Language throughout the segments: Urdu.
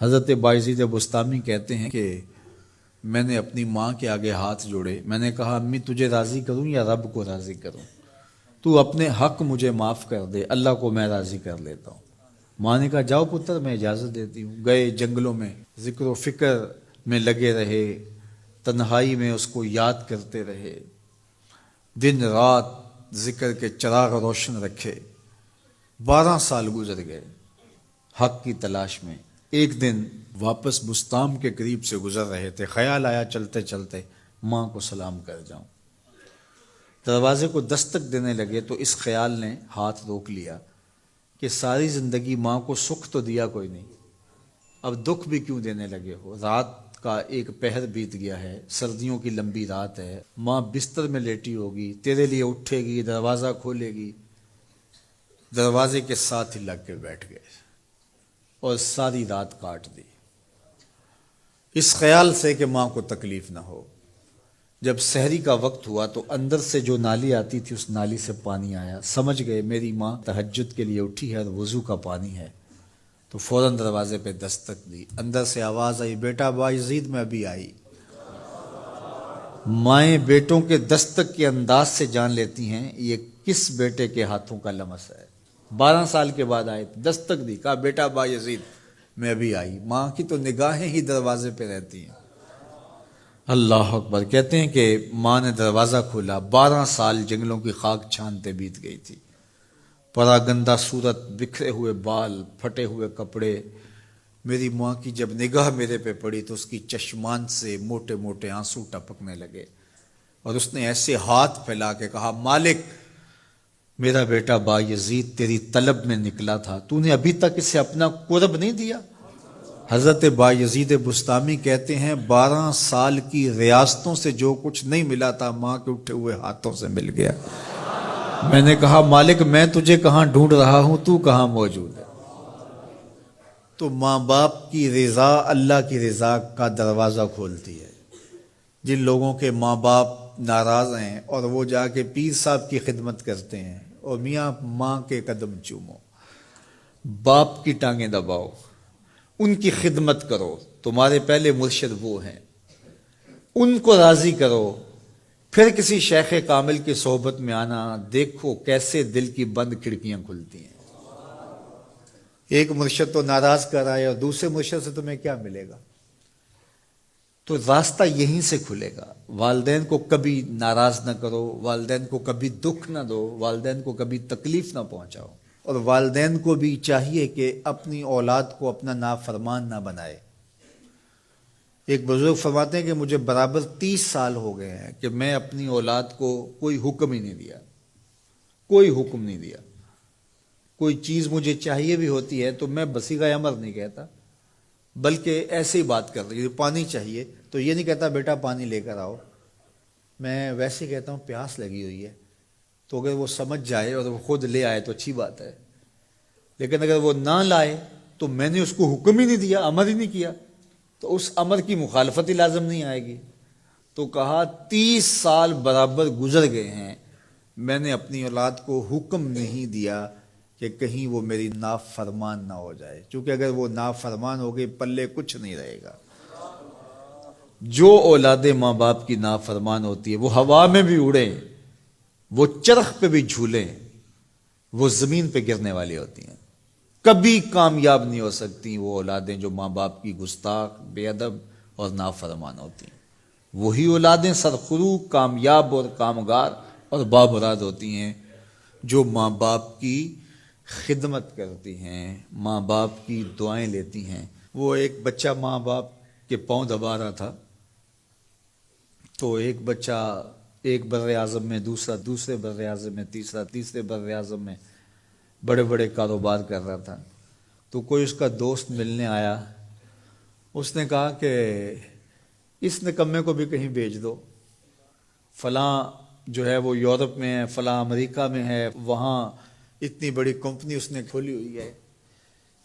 حضرت بایزید بستامی کہتے ہیں کہ میں نے اپنی ماں کے آگے ہاتھ جوڑے، میں نے کہا امی تجھے راضی کروں یا رب کو راضی کروں؟ تو اپنے حق مجھے معاف کر دے، اللہ کو میں راضی کر لیتا ہوں۔ ماں نے کہا جاؤ پتر میں اجازت دیتی ہوں۔ گئے جنگلوں میں ذکر و فکر میں لگے رہے، تنہائی میں اس کو یاد کرتے رہے، دن رات ذکر کے چراغ روشن رکھے۔ 12 سال گزر گئے حق کی تلاش میں۔ ایک دن واپس بستام کے قریب سے گزر رہے تھے، خیال آیا چلتے چلتے ماں کو سلام کر جاؤں۔ دروازے کو دستک دینے لگے تو اس خیال نے ہاتھ روک لیا کہ ساری زندگی ماں کو سکھ تو دیا کوئی نہیں، اب دکھ بھی کیوں دینے لگے ہو؟ رات کا ایک پہر بیت گیا ہے، سردیوں کی لمبی رات ہے، ماں بستر میں لیٹی ہوگی، تیرے لیے اٹھے گی، دروازہ کھولے گی۔ دروازے کے ساتھ ہی لگ کے بیٹھ گئے اور ساری رات کاٹ دی، اس خیال سے کہ ماں کو تکلیف نہ ہو۔ جب سحری کا وقت ہوا تو اندر سے جو نالی آتی تھی اس نالی سے پانی آیا، سمجھ گئے میری ماں تہجد کے لیے اٹھی ہے اور وضو کا پانی ہے، تو فوراً دروازے پہ دستک دی۔ اندر سے آواز آئی بیٹا بایزید میں ابھی آئی۔ مائیں بیٹوں کے دستک کے انداز سے جان لیتی ہیں یہ کس بیٹے کے ہاتھوں کا لمس ہے۔ 12 سال کے بعد آئے، دستک دی، کہا بیٹا بایزید میں ابھی آئی۔ ماں کی تو نگاہیں ہی دروازے پہ رہتی ہیں۔ اللہ اکبر۔ کہتے ہیں کہ ماں نے دروازہ کھولا، 12 سال جنگلوں کی خاک چھانتے بیت گئی تھی، پراگندہ صورت، بکھرے ہوئے بال، پھٹے ہوئے کپڑے۔ میری ماں کی جب نگاہ میرے پہ پڑی تو اس کی چشمان سے موٹے موٹے آنسو ٹپکنے لگے، اور اس نے ایسے ہاتھ پھیلا کے کہا مالک میرا بیٹا بایزید تیری طلب میں نکلا تھا، تو نے ابھی تک اسے اپنا قرب نہیں دیا۔ حضرت بایزید بستامی کہتے ہیں 12 سال کی ریاستوں سے جو کچھ نہیں ملا تھا ماں کے اٹھے ہوئے ہاتھوں سے مل گیا۔ میں نے کہا مالک میں تجھے کہاں ڈھونڈ رہا ہوں، تو کہاں موجود ہے؟ تو ماں باپ کی رضا اللہ کی رضا کا دروازہ کھولتی ہے۔ جن لوگوں کے ماں باپ ناراض ہیں اور وہ جا کے پیر صاحب کی خدمت کرتے ہیں، اور میاں ماں کے قدم چومو، باپ کی ٹانگیں دباؤ، ان کی خدمت کرو، تمہارے پہلے مرشد وہ ہیں، ان کو راضی کرو، پھر کسی شیخ کامل کی صحبت میں آنا، دیکھو کیسے دل کی بند کھڑکیاں کھلتی ہیں۔ ایک مرشد تو ناراض کر رہا ہے اور دوسرے مرشد سے تمہیں کیا ملے گا؟ تو راستہ یہیں سے کھلے گا۔ والدین کو کبھی ناراض نہ کرو، والدین کو کبھی دکھ نہ دو، والدین کو کبھی تکلیف نہ پہنچاؤ، اور والدین کو بھی چاہیے کہ اپنی اولاد کو اپنا نافرمان نہ بنائے۔ ایک بزرگ فرماتے ہیں کہ مجھے برابر 30 سال ہو گئے ہیں کہ میں اپنی اولاد کو کوئی حکم ہی نہیں دیا، کوئی حکم نہیں دیا۔ کوئی چیز مجھے چاہیے بھی ہوتی ہے تو میں بصیغہ امر نہیں کہتا، بلکہ ایسے ہی بات کر رہی ہوں، پانی چاہیے تو یہ نہیں کہتا بیٹا پانی لے کر آؤ، میں ویسے ہی کہتا ہوں پیاس لگی ہوئی ہے، تو اگر وہ سمجھ جائے اور وہ خود لے آئے تو اچھی بات ہے، لیکن اگر وہ نہ لائے تو میں نے اس کو حکم ہی نہیں دیا، امر ہی نہیں کیا، تو اس امر کی مخالفت ہی لازم نہیں آئے گی۔ تو کہا 30 سال برابر گزر گئے ہیں، میں نے اپنی اولاد کو حکم نہیں دیا کہ کہیں وہ میری نافرمان نہ ہو جائے، چونکہ اگر وہ نافرمان ہو گئی پلے کچھ نہیں رہے گا۔ جو اولاد ماں باپ کی نافرمان ہوتی ہے وہ ہوا میں بھی اڑیں، وہ چرخ پہ بھی جھولیں، وہ زمین پہ گرنے والی ہوتی ہیں، کبھی کامیاب نہیں ہو سکتی وہ اولادیں جو ماں باپ کی گستاخ، بے ادب اور نافرمان ہوتی ہیں۔ وہی اولادیں سرخرو، کامیاب اور کامگار اور بامراد ہوتی ہیں جو ماں باپ کی خدمت کرتی ہیں، ماں باپ کی دعائیں لیتی ہیں۔ وہ ایک بچہ ماں باپ کے پاؤں دبا رہا تھا، تو ایک بچہ ایک بر اعظم میں، دوسرا دوسرے بر اعظم میں، تیسرا تیسرے بر اعظم میں بڑے بڑے کاروبار کر رہا تھا۔ تو کوئی اس کا دوست ملنے آیا، اس نے کہا کہ اس نکمے کو بھی کہیں بھیج دو، فلاں جو ہے وہ یورپ میں ہے، فلاں امریکہ میں ہے، وہاں اتنی بڑی کمپنی اس نے کھولی ہوئی ہے،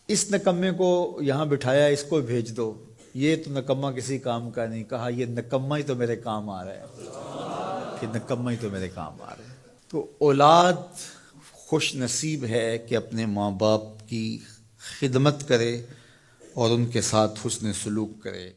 اس نکمے کو یہاں بٹھایا، اس کو بھیج دو، یہ تو نکمہ کسی کام کا نہیں۔ کہا یہ نکمہ ہی تو میرے کام آ رہا ہے، کہ نکمہ ہی تو میرے کام آ رہا ہے۔ تو اولاد خوش نصیب ہے کہ اپنے ماں باپ کی خدمت کرے، اور ان کے ساتھ حسن سلوک کرے۔